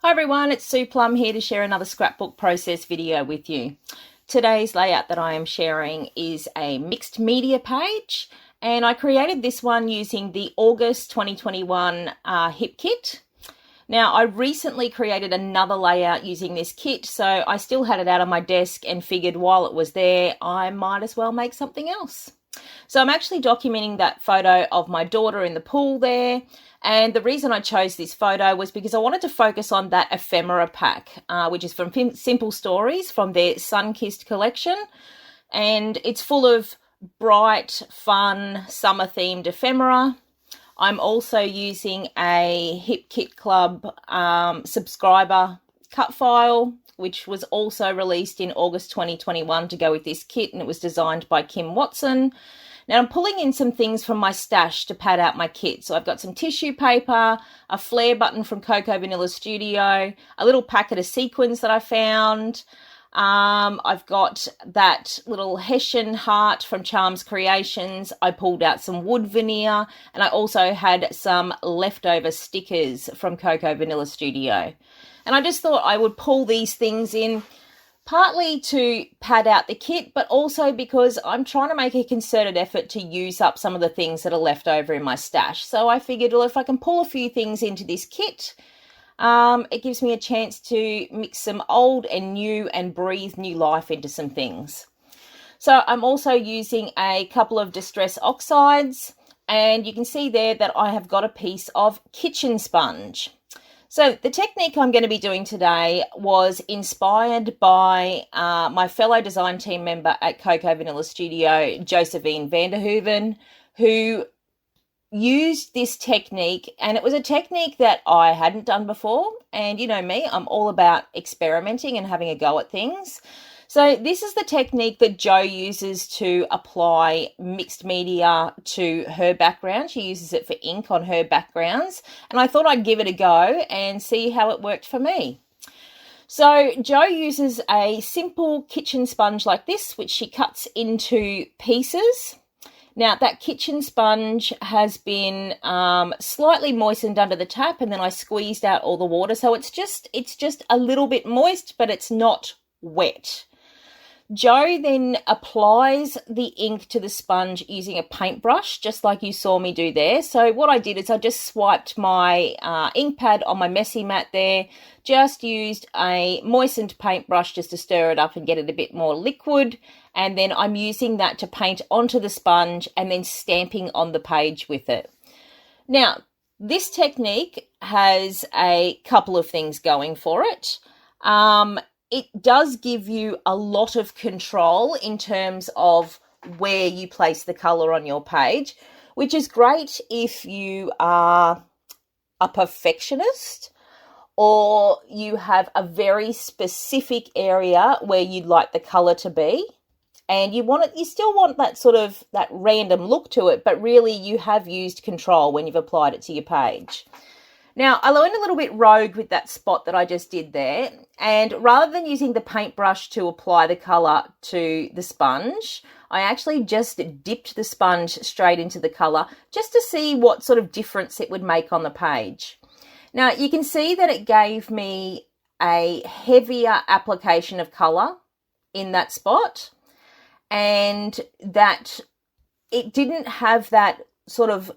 Hi everyone, it's Sue Plumb here to share another scrapbook process video with you. Today's layout that I am sharing is a mixed media page, and I created this one using the August 2021 HIP kit. Now, I recently created another layout using this kit, so I still had it out on my desk and figured while it was there, I might as well make something else. So I'm actually documenting that photo of my daughter in the pool there. And the reason I chose this photo was because I wanted to focus on that ephemera pack, which is from Simple Stories from their Sun-Kissed collection. And it's full of bright, fun, summer-themed ephemera. I'm also using a HIP Kit Club subscriber cut file, which was also released in August 2021 to go with this kit, and it was designed by Kim Watson. Now I'm pulling in some things from my stash to pad out my kit. So I've got some tissue paper, a flare button from Cocoa Vanilla Studio, a little packet of sequins that I found. I've got that little Hessian heart from Charms Creations. I pulled out some wood veneer, and I also had some leftover stickers from Cocoa Vanilla Studio. And I just thought I would pull these things in, partly to pad out the kit, but also because I'm trying to make a concerted effort to use up some of the things that are left over in my stash. So I figured, well, if I can pull a few things into this kit, it gives me a chance to mix some old and new and breathe new life into some things. So I'm also using a couple of Distress Oxides, and you can see there that I have got a piece of kitchen sponge. So the technique I'm going to be doing today was inspired by my fellow design team member at Cocoa Vanilla Studio, Josephine Vanderhoeven, who used this technique, and it was a technique that I hadn't done before. And you know me, I'm all about experimenting and having a go at things. So this is the technique that Jo uses to apply mixed media to her background. She uses it for ink on her backgrounds, and I thought I'd give it a go and see how it worked for me. So Jo uses a simple kitchen sponge like this, which she cuts into pieces. Now that kitchen sponge has been slightly moistened under the tap, and then I squeezed out all the water. So it's just a little bit moist, but it's not wet. Jo then applies the ink to the sponge using a paintbrush, just like you saw me do there. So what I did is I just swiped my ink pad on my messy mat there, just used a moistened paintbrush just to stir it up and get it a bit more liquid. And then I'm using that to paint onto the sponge and then stamping on the page with it. Now, this technique has a couple of things going for it. It does give you a lot of control in terms of where you place the colour on your page, which is great if you are a perfectionist or you have a very specific area where you'd like the colour to be, and you still want that sort of that random look to it, but really you have used control when you've applied it to your page. Now, I went a little bit rogue with that spot that I just did there, and rather than using the paintbrush to apply the colour to the sponge, I actually just dipped the sponge straight into the colour just to see what sort of difference it would make on the page. Now, you can see that it gave me a heavier application of colour in that spot, and that it didn't have that sort of,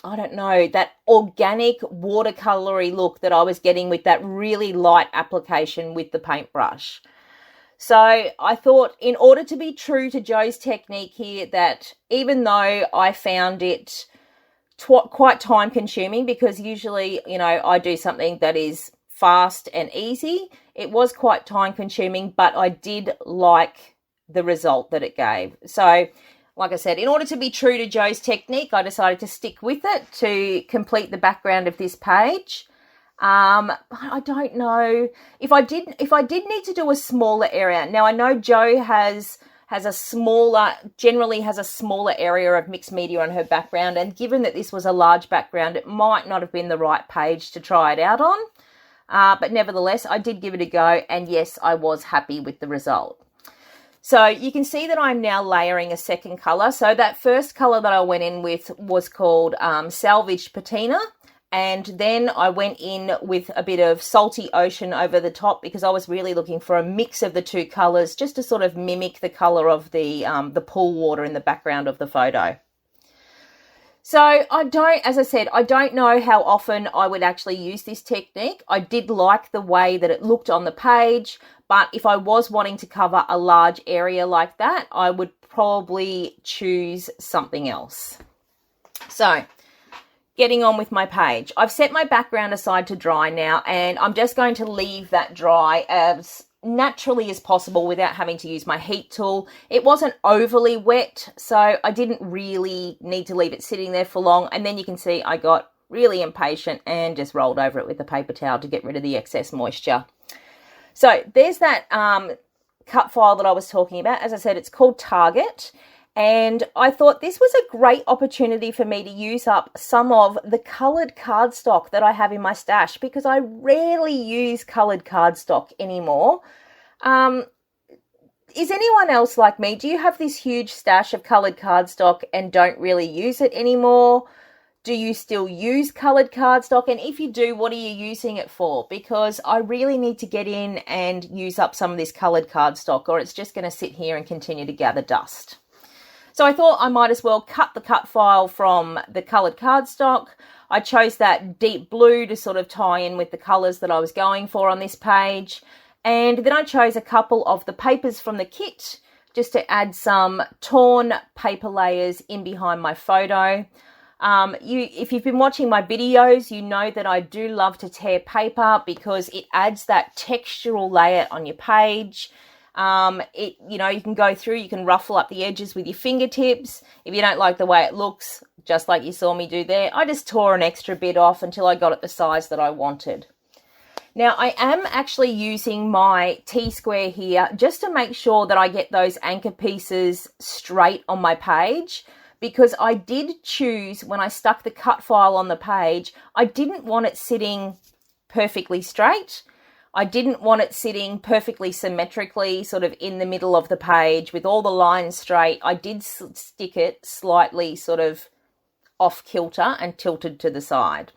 I don't know, that organic watercolory look that I was getting with that really light application with the paintbrush. So I thought, in order to be true to Jo's technique here, that even though I found it quite time consuming, because usually, you know, I do something that is fast and easy, it was quite time consuming, but I did like the result that it gave. So like I said, in order to be true to Jo's technique, I decided to stick with it to complete the background of this page. But I don't know if I did need to do a smaller area. Now I know Jo generally has a smaller area of mixed media on her background, and given that this was a large background, it might not have been the right page to try it out on. But nevertheless, I did give it a go, and yes, I was happy with the result. So you can see that I'm now layering a second colour. So that first colour that I went in with was called Salvaged Patina, And then I went in with a bit of Salty Ocean over the top because I was really looking for a mix of the two colours just to sort of mimic the colour of the pool water in the background of the photo. So as I said, I don't know how often I would actually use this technique. I did like the way that it looked on the page, but if I was wanting to cover a large area like that, I would probably choose something else. So, getting on with my page. I've set my background aside to dry now, and I'm just going to leave that dry as naturally as possible without having to use my heat tool. It wasn't overly wet, so I didn't really need to leave it sitting there for long. And then you can see I got really impatient and just rolled over it with a paper towel to get rid of the excess moisture. So there's that cut file that I was talking about. As I said, it's called Target. And I thought this was a great opportunity for me to use up some of the coloured cardstock that I have in my stash because I rarely use coloured cardstock anymore. Is anyone else like me? Do you have this huge stash of coloured cardstock and don't really use it anymore? Do you still use coloured cardstock? And if you do, what are you using it for? Because I really need to get in and use up some of this coloured cardstock, or it's just going to sit here and continue to gather dust. So I thought I might as well cut the cut file from the coloured cardstock. I chose that deep blue to sort of tie in with the colours that I was going for on this page. And then I chose a couple of the papers from the kit just to add some torn paper layers in behind my photo. If you've been watching my videos, you know that I do love to tear paper because it adds that textural layer on your page. You can go through, you can ruffle up the edges with your fingertips. If you don't like the way it looks, just like you saw me do there, I just tore an extra bit off until I got it the size that I wanted. Now, I am actually using my T-square here just to make sure that I get those anchor pieces straight on my page, because I did choose, when I stuck the cut file on the page, I didn't want it sitting perfectly straight. I didn't want it sitting perfectly symmetrically, sort of in the middle of the page with all the lines straight. I did stick it slightly sort of off kilter and tilted to the side.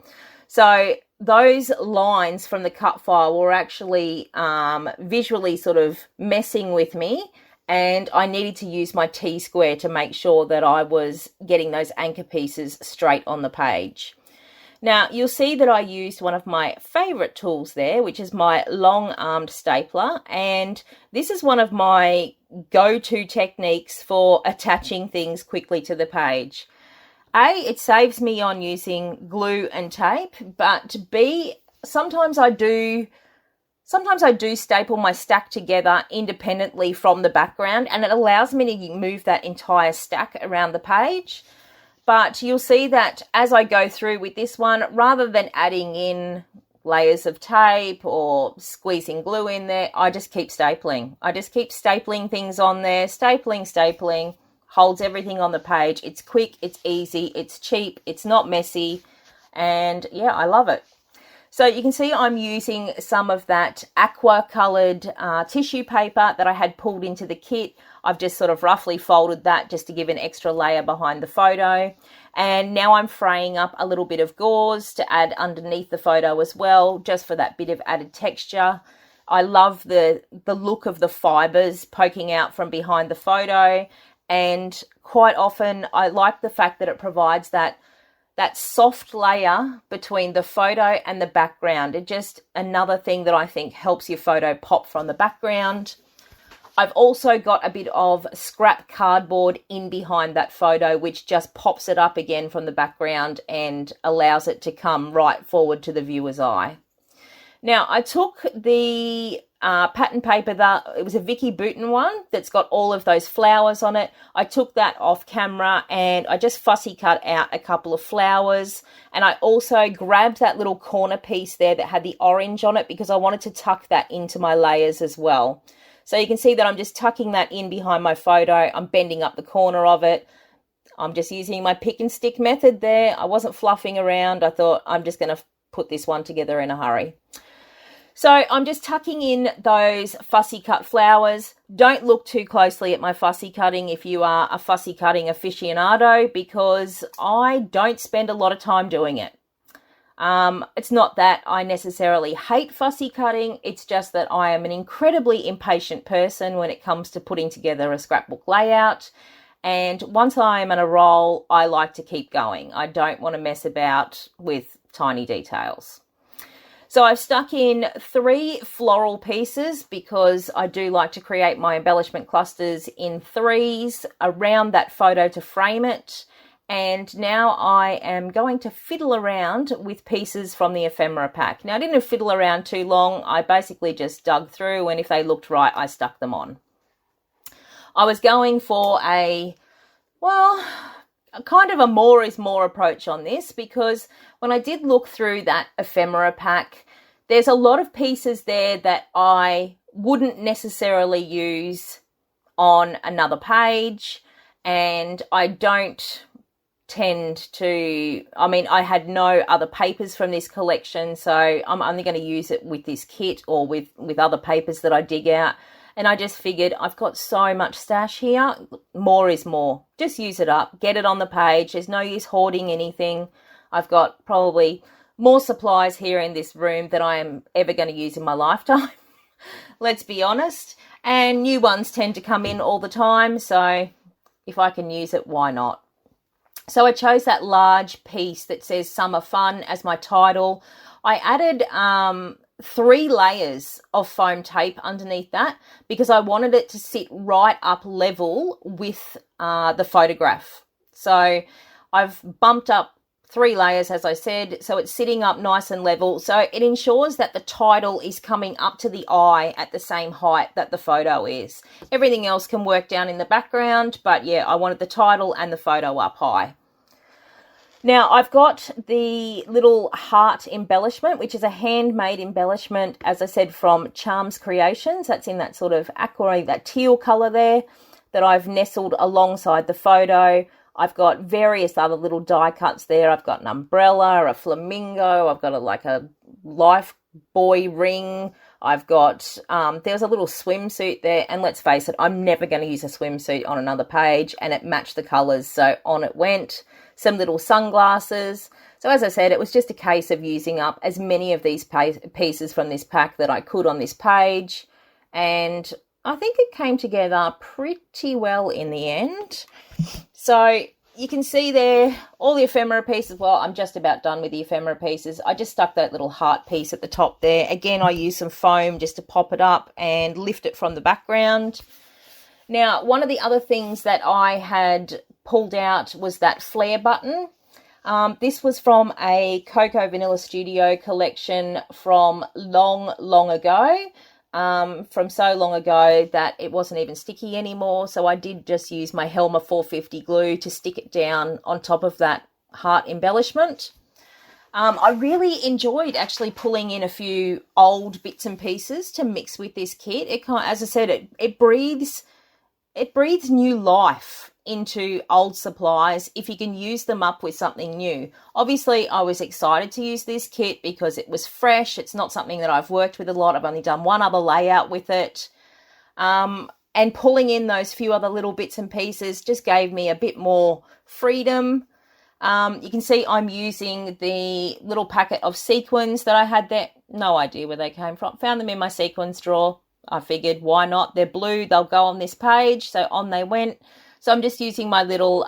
So those lines from the cut file were actually visually sort of messing with me, and I needed to use my T-square to make sure that I was getting those anchor pieces straight on the page. Now, you'll see that I used one of my favourite tools there, which is my long-armed stapler, and this is one of my go-to techniques for attaching things quickly to the page. A, it saves me on using glue and tape, but B, sometimes I do staple my stack together independently from the background, and it allows me to move that entire stack around the page. But you'll see that as I go through with this one, rather than adding in layers of tape or squeezing glue in there, I just keep stapling. I just keep stapling things on there, stapling, holds everything on the page. It's quick, it's easy, it's cheap, it's not messy, and yeah, I love it. So you can see I'm using some of that aqua coloured tissue paper that I had pulled into the kit. I've just sort of roughly folded that just to give an extra layer behind the photo. And now I'm fraying up a little bit of gauze to add underneath the photo as well, just for that bit of added texture. I love the look of the fibres poking out from behind the photo. And quite often I like the fact that it provides that soft layer between the photo and the background. It's just another thing that I think helps your photo pop from the background. I've also got a bit of scrap cardboard in behind that photo, which just pops it up again from the background and allows it to come right forward to the viewer's eye. Now, I took the pattern paper, it was a Vicky Bouton one that's got all of those flowers on it. I took that off camera and I just fussy cut out a couple of flowers, and I also grabbed that little corner piece there that had the orange on it because I wanted to tuck that into my layers as well. So you can see that I'm just tucking that in behind my photo. I'm bending up the corner of it. I'm just using my pick and stick method there. I wasn't fluffing around. I thought I'm just going to put this one together in a hurry. So I'm just tucking in those fussy cut flowers. Don't look too closely at my fussy cutting if you are a fussy cutting aficionado, because I don't spend a lot of time doing it. It's not that I necessarily hate fussy cutting, it's just that I am an incredibly impatient person when it comes to putting together a scrapbook layout. And once I am in a roll, I like to keep going. I don't want to mess about with tiny details. So I've stuck in 3 floral pieces because I do like to create my embellishment clusters in 3s around that photo to frame it. And now I am going to fiddle around with pieces from the ephemera pack. Now I didn't fiddle around too long. I basically just dug through, and if they looked right, I stuck them on. I was going for a kind of a more is more approach on this, because when I did look through that ephemera pack, there's a lot of pieces there that I wouldn't necessarily use on another page, and I don't tend to, I had no other papers from this collection, so I'm only going to use it with this kit or with other papers that I dig out. And I just figured, I've got so much stash here, more is more. Just use it up, get it on the page. There's no use hoarding anything. I've got probably more supplies here in this room than I am ever going to use in my lifetime. Let's be honest. And new ones tend to come in all the time, so if I can use it, why not? So I chose that large piece that says Summer Fun as my title. I added 3 layers of foam tape underneath that because I wanted it to sit right up level with the photograph. So I've bumped up 3 layers, as I said, so it's sitting up nice and level. So it ensures that the title is coming up to the eye at the same height that the photo is. Everything else can work down in the background, but yeah, I wanted the title and the photo up high. Now, I've got the little heart embellishment, which is a handmade embellishment, as I said, from Charms Creations. That's in that sort of aqua, that teal colour there, that I've nestled alongside the photo. I've got various other little die cuts there. I've got an umbrella, a flamingo. I've got a life buoy ring. I've got, there's a little swimsuit there. And let's face it, I'm never going to use a swimsuit on another page. And it matched the colours, so on it went. Some little sunglasses. So as I said, it was just a case of using up as many of these pieces from this pack that I could on this page. And I think it came together pretty well in the end. So you can see there all the ephemera pieces. Well, I'm just about done with the ephemera pieces. I just stuck that little heart piece at the top there. Again, I used some foam just to pop it up and lift it from the background. Now, one of the other things that I had pulled out was that flare button. This was from a Cocoa Vanilla Studio collection from long ago. From so long ago that it wasn't even sticky anymore. So I did just use my Helmer 450 glue to stick it down on top of that heart embellishment. I really enjoyed actually pulling in a few old bits and pieces to mix with this kit. It kind of, as I said, it breathes new life into old supplies if you can use them up with something new. Obviously, I was excited to use this kit because it was fresh. It's not something that I've worked with a lot. I've only done one other layout with it. And pulling in those few other little bits and pieces just gave me a bit more freedom. You can see I'm using the little packet of sequins that I had there. No idea where they came from. Found them in my sequins drawer. I figured, why not? They're blue. They'll go on this page. So on they went. So I'm just using my little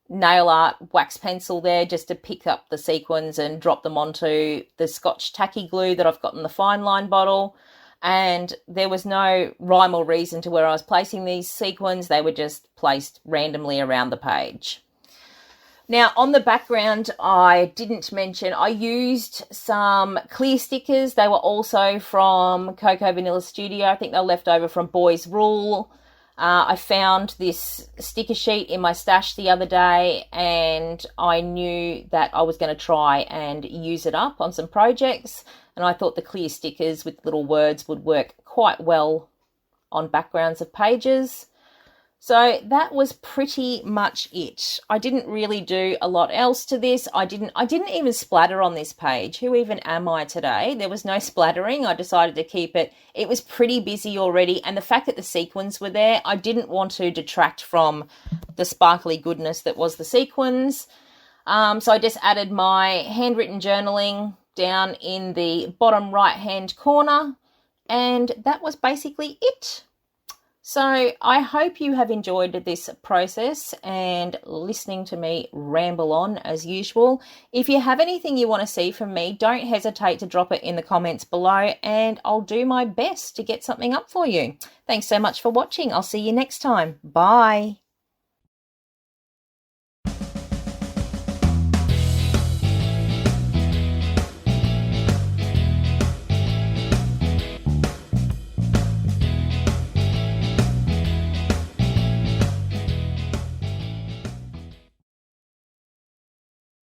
nail art wax pencil there just to pick up the sequins and drop them onto the Scotch tacky glue that I've got in the fine line bottle. And there was no rhyme or reason to where I was placing these sequins. They were just placed randomly around the page. Now, on the background, I didn't mention, I used some clear stickers. They were also from Cocoa Vanilla Studio. I think they were left over from Boys Rule. I found this sticker sheet in my stash the other day, and I knew that I was going to try and use it up on some projects. And I thought the clear stickers with little words would work quite well on backgrounds of pages. So that was pretty much it. I didn't really do a lot else to this. I didn't even splatter on this page. Who even am I today? There was no splattering. I decided to keep it. It was pretty busy already. And the fact that the sequins were there, I didn't want to detract from the sparkly goodness that was the sequins. So I just added my handwritten journaling down in the bottom right hand corner, and that was basically it. So I hope you have enjoyed this process and listening to me ramble on as usual. If you have anything you want to see from me, don't hesitate to drop it in the comments below and I'll do my best to get something up for you. Thanks so much for watching. I'll see you next time. Bye.